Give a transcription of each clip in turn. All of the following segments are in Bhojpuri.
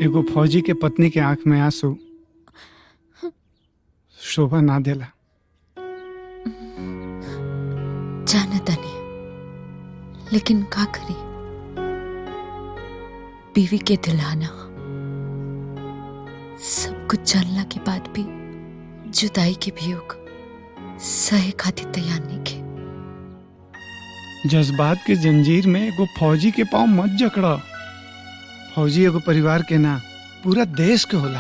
एगो फौजी के पत्नी के आंख में आंसू शोभा ना देला। जाना तानी, लेकिन का करी? बीवी के दिलाना, सब कुछ जानला के बाद भी जुदाई के वियोग सहे खातिर तैयार नहीं के। जज्बात के जंजीर में एगो फौजी के पांव मत जकड़ा। फौजी एगो परिवार के ना, पूरा देश के होला।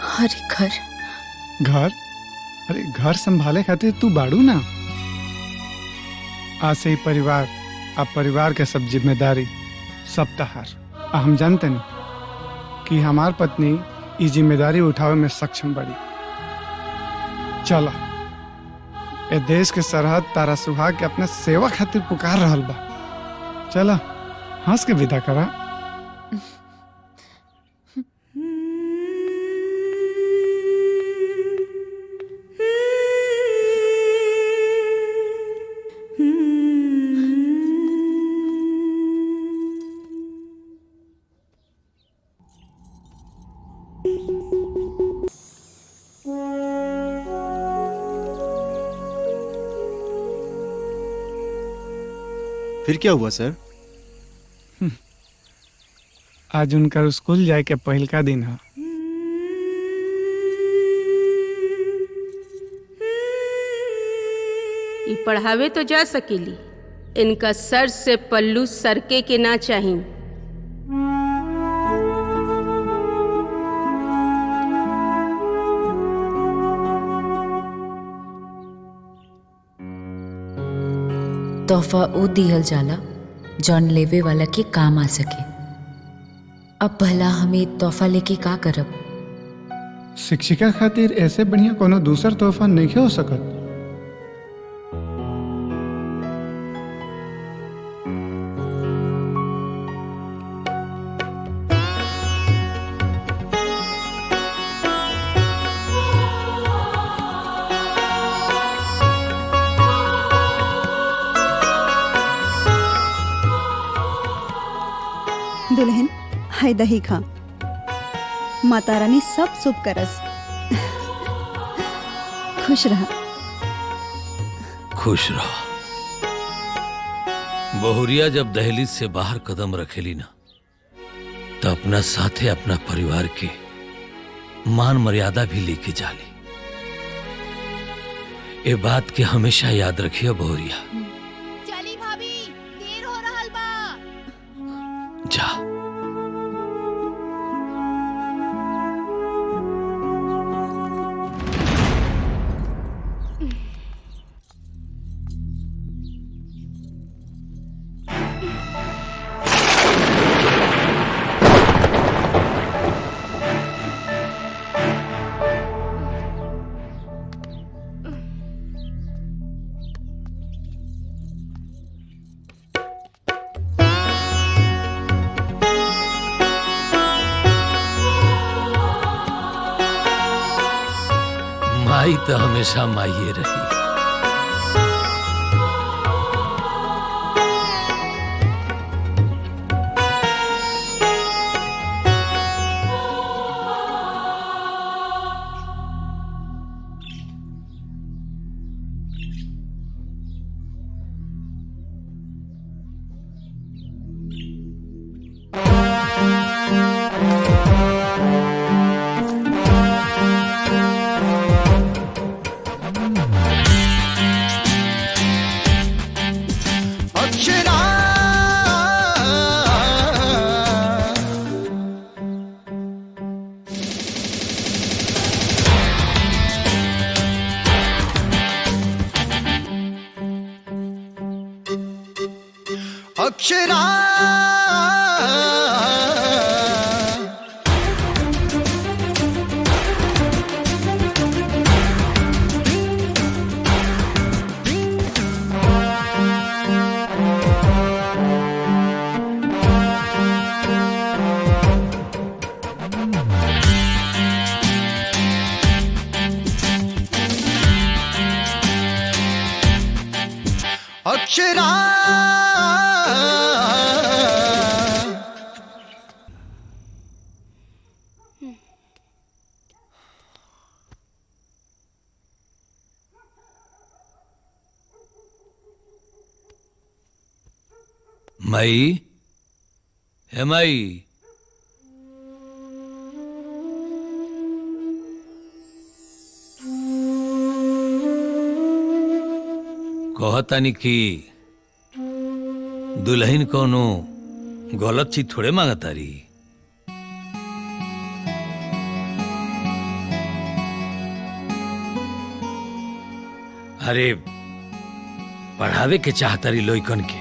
हर घर घर? अरे घर संभाले खातिर तू बाड़ू ना। आज से ही परिवार, अब परिवार के सब जिम्मेदारी सब तहार। हम जानते नहीं कि हमार पत्नी ये जिम्मेदारी उठावे में सक्षम बड़ी। चलो, ए देश के सरहद तारा सुहाग के अपने सेवा खातिर पुकार रहल बा। चला हंस के विदा करा। फिर क्या हुआ सर? आज उनका स्कूल जाए के पहलका दिन है। ई पढ़ावे तो जा सकेली, इनका सर से पल्लू सरके के ना चाहिए। तोहफा ऊ दिहल जाला जौन लेवे वाला के काम आ सके। अब भला हमें तोहफा लेके का करब? शिक्षिका खातिर ऐसे बढ़िया कोनो दूसर तोहफा नहीं हो सकत। दुल्हन हाय दही खा, माता रानी सब शुभ करस। खुश रहा। खुश रहा। बहुरिया जब दहलीज से बाहर कदम रखेली ना, तो अपना साथे अपना परिवार के मान मर्यादा भी लेके जाली। ये बात के हमेशा याद रखिए बहुरिया। चली भाभी, देर हो रहल बा। जा। माई तो हमेशा माई रही। अक्षरा अक्षरा मई, हे मई, कहतानी कि दुल्हन कोनो गलत चीज थोड़े मांगतारी। अरे पढ़ावे के चाहतारी लइकन के।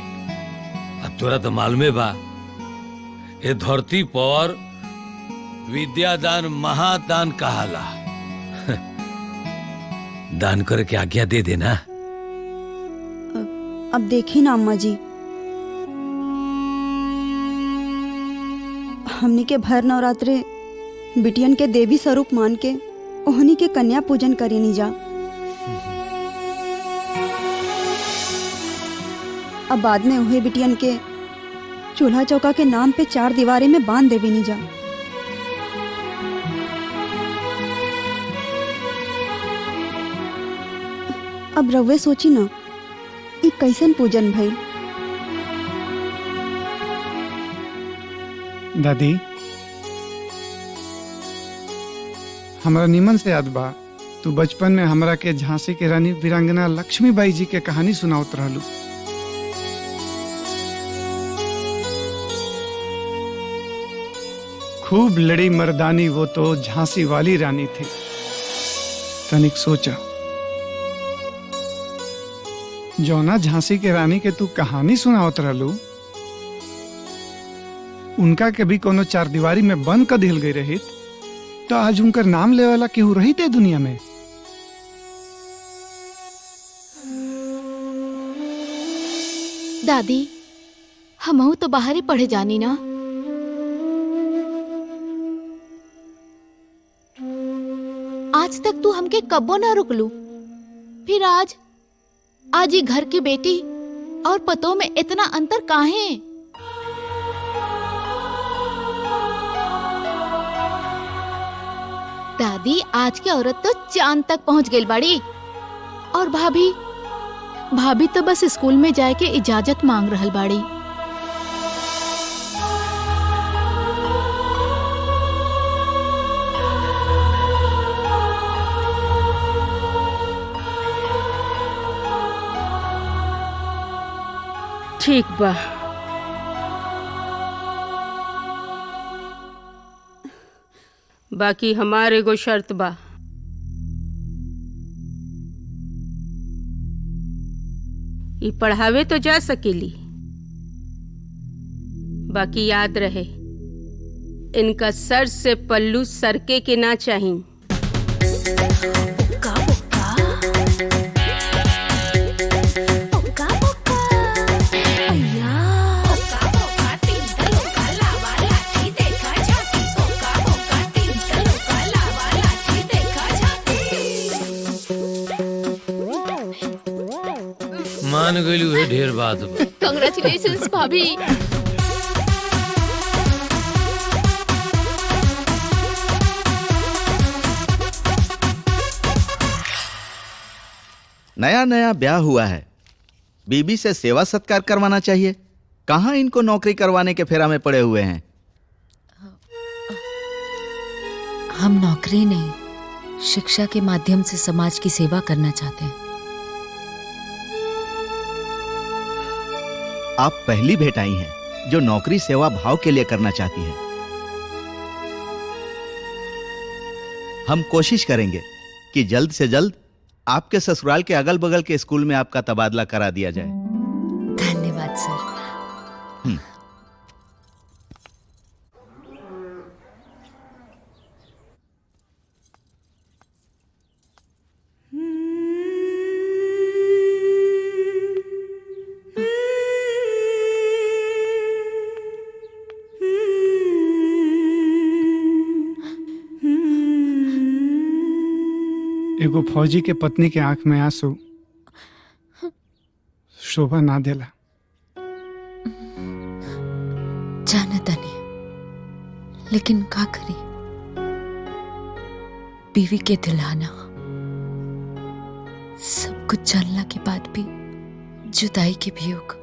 अब तोरा तो मालूमे बा ए धरती पर विद्यादान महादान कहाला। दान करे के आज्ञा दे देना। अब देखी ना अम्मा जी, हमनी के भर नवरात्रे बिटियन के देवी स्वरूप मान के ओहनी के कन्या पूजन करे नहीं जा। अब बाद में उहे बिटियन के चूल्हा चौका के नाम पे 4 दीवारे में बांध देवे नहीं जा। अब रउवे सोची ना ई कैसन पूजन भइल। दादी, हमरा निमन से याद बा तू बचपन में हमरा के झांसी के रानी वीरांगना लक्ष्मीबाई जी के कहानी सुनावत रहलू। खूब लड़ी मर्दानी वो तो झांसी वाली रानी थी। तनिक सोचा, जौना झांसी के रानी के तू कहानी सुनावत रहलू उनका के भी कोनो 4 दीवारी में बंद कर दिल गई रही तो आज उनकर नाम ले वाला केहू रही थे दुनिया में। दादी, हमहू तो बाहर ही पढ़े जानी ना। आज तक तू हमके कब्बो ना रुकलू, फिर आज ही घर की बेटी और पतों में इतना अंतर काहे? दादी, आज की औरत तो चांद तक पहुंच गई बाड़ी। और भाभी तो बस स्कूल में जाए के इजाजत मांग रहल बाड़ी। ठीक बा। बाकी हमारे एगो शर्त बा। ई पढ़ावे तो जा सकेली, बाकी याद रहे इनका सर से पल्लू सरके के ना चाहिए। मान गई है ढेर बात। कांग्रेचुलेशंस भाभी। नया नया ब्याह हुआ है, बीबी से सेवा सत्कार करवाना चाहिए। कहाँ इनको नौकरी करवाने के फेरा में पड़े हुए हैं। हम नौकरी नहीं, शिक्षा के माध्यम से समाज की सेवा करना चाहते हैं। आप पहली भेंटाई हैं जो नौकरी सेवा भाव के लिए करना चाहती हैं। हम कोशिश करेंगे कि जल्द से जल्द आपके ससुराल के अगल बगल के स्कूल में आपका तबादला करा दिया जाए। धन्यवाद सर। एगो फौजी के पत्नी के आंख में आंसू शोभा ना देला। जानता नहीं, लेकिन का करी, बीवी के दिलाना सब कुछ जानला के बाद भी जुदाई के वियोग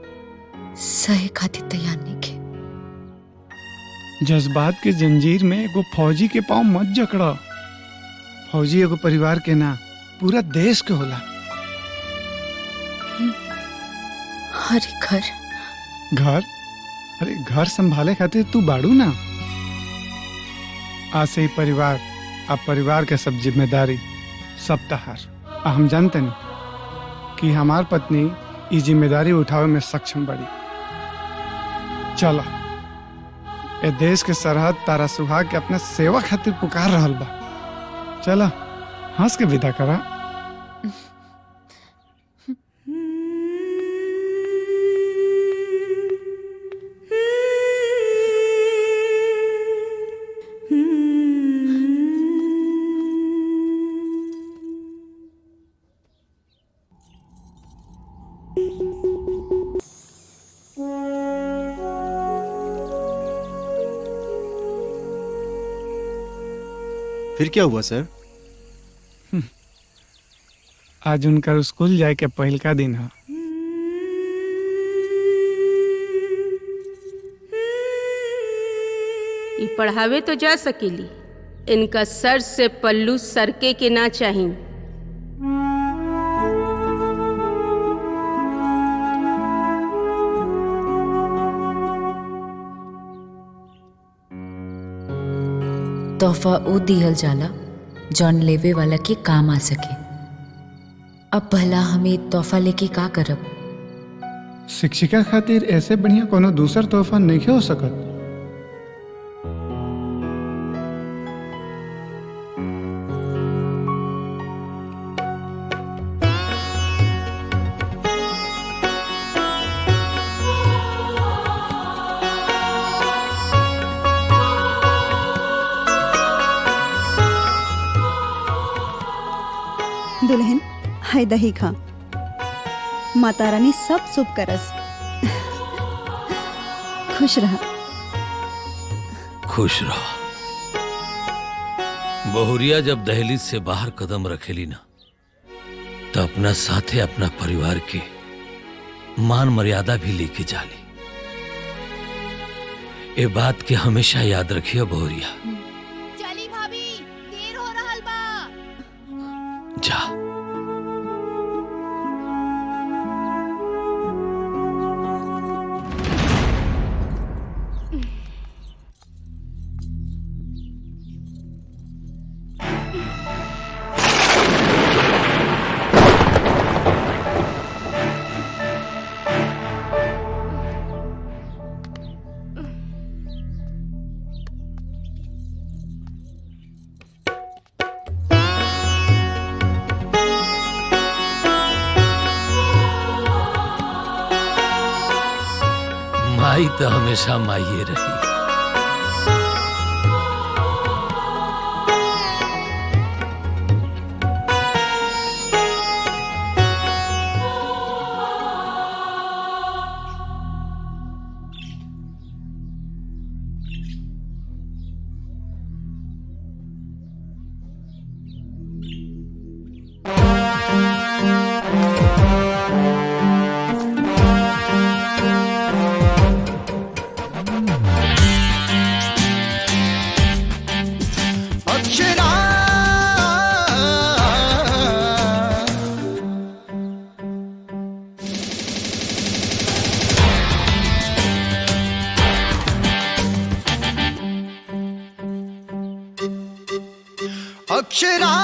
सहे खातिर तैयार नहीं के। जज्बात के जंजीर में एगो फौजी के पाँव मत जकड़ा। फौजी एगो परिवार के ना पूरा देश के होला। अरे घर घर, अरे घर संभाले खातिर तू बाड़ू ना। आज से ही परिवार, अब परिवार के सब जिम्मेदारी सब तहार। हम जानते नहीं कि हमार पत्नी ई जिम्मेदारी उठावे में सक्षम बड़ी। चलो, ए देश के सरहद तारा सुहाग के अपने सेवा खातिर पुकार रहल बा। चलो हंस के विदा करा। फिर क्या हुआ सर? आज उनका स्कूल जाए के पहल का दिन है। ई पढ़ावे तो जा सकेली, इनका सर से पल्लू सरके के ना चाहिए। तोहफा ऊ दिहल जाला जौन लेवे वाला के काम आ सके। अब भला हमें तोहफा लेके का करब? शिक्षिका खातिर ऐसे बढ़िया कोनो दूसर तोहफा नहीं हो सकत। दुल्हन हाय दही खा। माता रानी सब शुभ करस। खुश रहा। खुश रहो। बहुरिया जब दहलीज से बाहर कदम रखेली ना, तो अपना साथे अपना परिवार के मान मर्यादा भी लेके जाली। ये बात के हमेशा याद रखियो बहुरिया। चली भाभी, देर हो रहल बा। जा। माई तो हमेशा माई रही। अक्षरा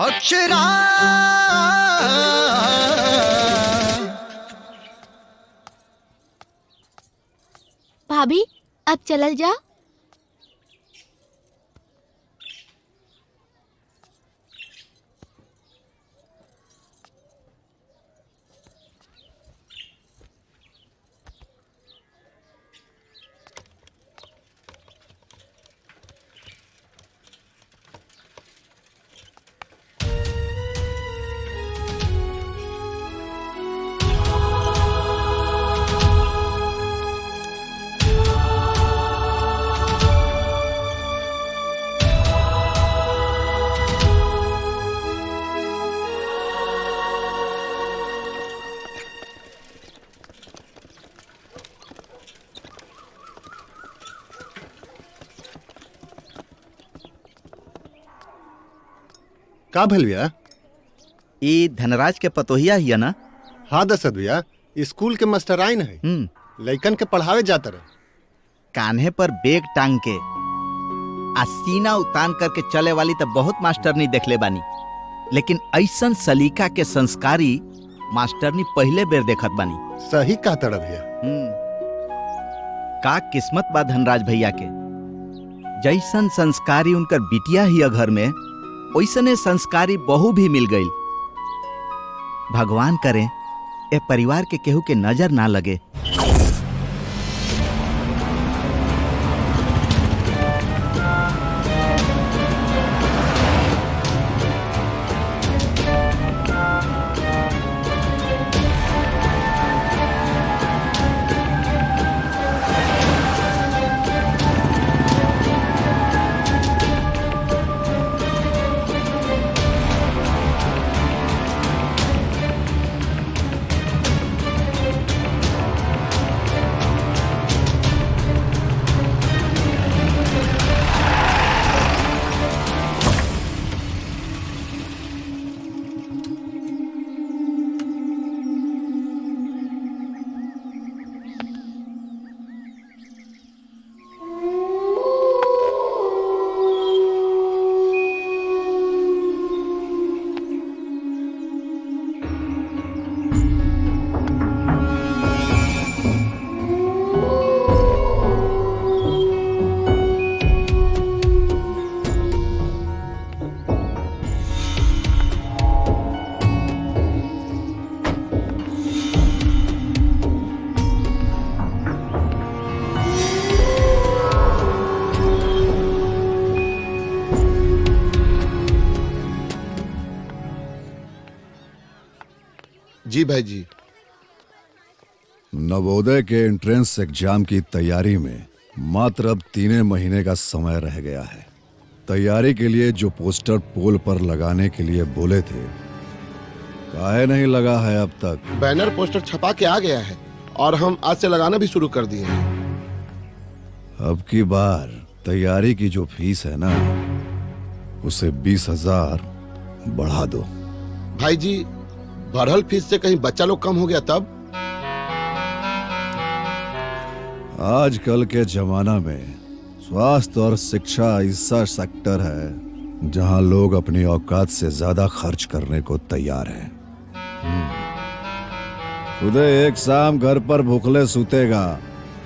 अक्षरा भाभी अब चलल जा। का भल भैया? ई धनराज के पतोहिया हिया ना? हाँ दशरथ भैया, स्कूल के मास्टराइन है, लइकन के पढ़ावे जाता रहे। कान्हे पर बेग टांग के आ सीना उतान करके चले वाली तो बहुत मास्टरनी देखले बानी, लेकिन ऐसन सलीका के संस्कारी मास्टरनी पहले बेर देखत बानी। सही कहता रहा भैया। का किस्मत बा धनराज भैया के, जैसन संस्कारी उनकर बिटिया ही घर में वैसने संस्कारी बहू भी मिल गई। भगवान करे ए परिवार के केहू के नजर ना लगे। जी भाई जी। नवोदय के एंट्रेंस एग्जाम की तैयारी में मात्र अब 3 महीने का समय रह गया है। तैयारी के लिए जो पोस्टर पोल पर लगाने के लिए बोले थे, काहे नहीं लगा है अब तक? बैनर पोस्टर छपा के आ गया है और हम आज से लगाना भी शुरू कर दिए हैं। अब की बार तैयारी की जो फीस है ना, उसे 20,000 बढ़ा दो। भाई जी, बढ़ल फीस से कहीं बच्चा लोग कम हो गया तब? आजकल के जमाना में स्वास्थ्य और शिक्षा ऐसा सेक्टर है जहां लोग अपनी औकात से ज्यादा खर्च करने को तैयार हैं। खुदे एक शाम घर पर भूखले सूतेगा,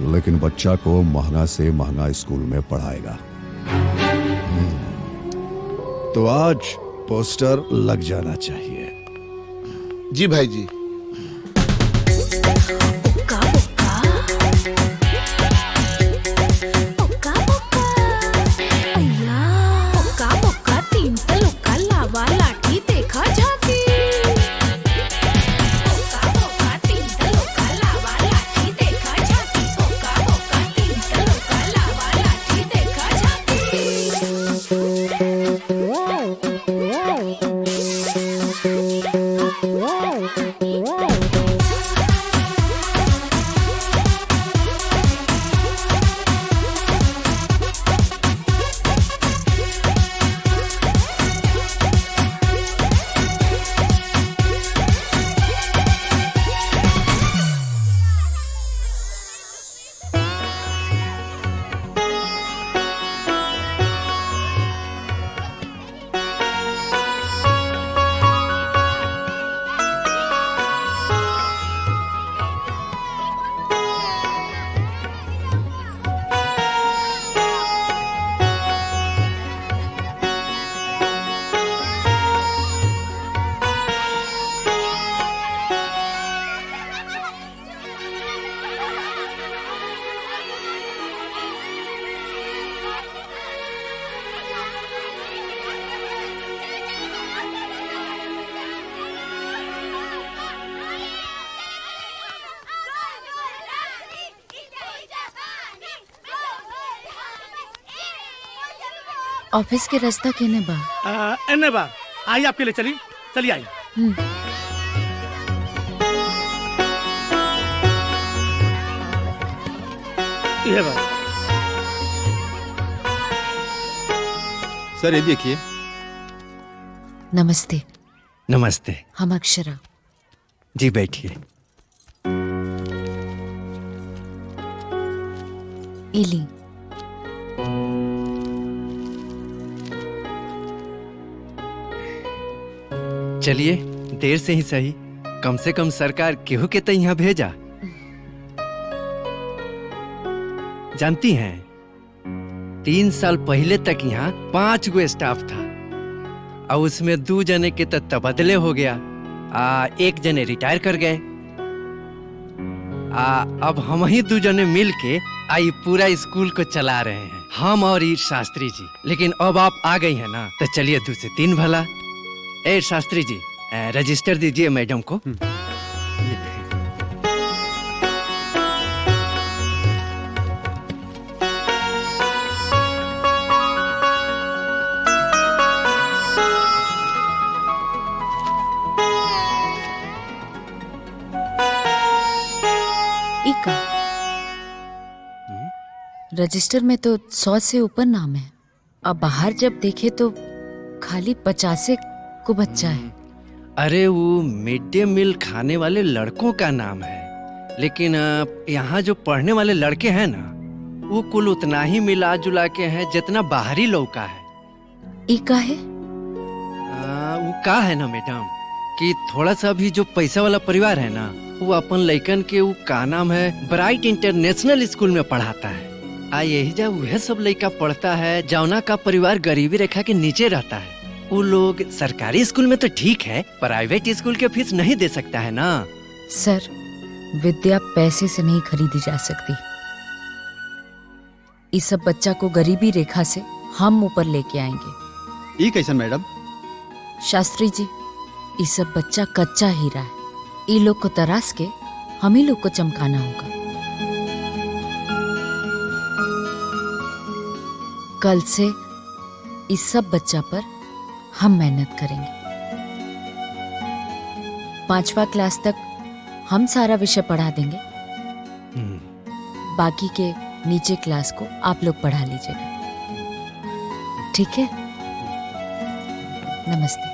लेकिन बच्चा को महंगा से महंगा स्कूल में पढ़ाएगा। तो आज पोस्टर लग जाना चाहिए। जी भाई जी। ऑफिस के रास्ता केने बा? एने बा। आई आपके लिए चली, चलिए आई। ये बा। सर ये देखिए, नमस्ते। नमस्ते। हम अक्षरा। जी बैठिए। इली। चलिए, देर से ही सही, कम से कम सरकार केहू के तो यहाँ भेजा। जानती हैं, 3 साल पहले तक यहाँ 5 गो स्टाफ था और उसमें 2 जने के तो तबादले हो गया, 1 जने रिटायर कर गए। अब हम ही 2 जने मिल के आई पूरा स्कूल को चला रहे हैं, हम और ई शास्त्री जी। लेकिन अब आप आ गई हैं ना, तो चलिए 2 से 3 भला। ए शास्त्री जी, रजिस्टर दीजिए मैडम को। ये देखें। इका रजिस्टर में तो 100 से ऊपर नाम है। अब बाहर जब देखे तो खाली 50 को बच्चा है। अरे वो मिड डे मील खाने वाले लड़कों का नाम है, लेकिन यहाँ जो पढ़ने वाले लड़के हैं ना, वो कुल उतना ही मिला जुला के हैं जितना बाहरी लौका है। इका है? वो का है ना मैडम कि थोड़ा सा भी जो पैसा वाला परिवार है ना, वो अपन लइकन के वो का नाम है ब्राइट इंटरनेशनल स्कूल में पढ़ाता है। यही जब वह सब लइका पढ़ता है जौना का परिवार गरीबी रेखा के नीचे रहता है। वो लोग सरकारी स्कूल में तो ठीक है, प्राइवेट स्कूल के फीस नहीं दे सकता है ना। सर, विद्या पैसे से नहीं खरीदी जा सकती। इस सब बच्चा को गरीबी रेखा से हम ऊपर लेके आएंगे। ये कैसन मैडम? शास्त्री जी, इस सब बच्चा कच्चा हीरा है। ये लोग को तराश के हम ही लोग को चमकाना होगा। कल से इस सब बच्चा पर हम मेहनत करेंगे। 5वां क्लास तक हम सारा विषय पढ़ा देंगे, बाकी के नीचे क्लास को आप लोग पढ़ा लीजिएगा, ठीक है? नमस्ते।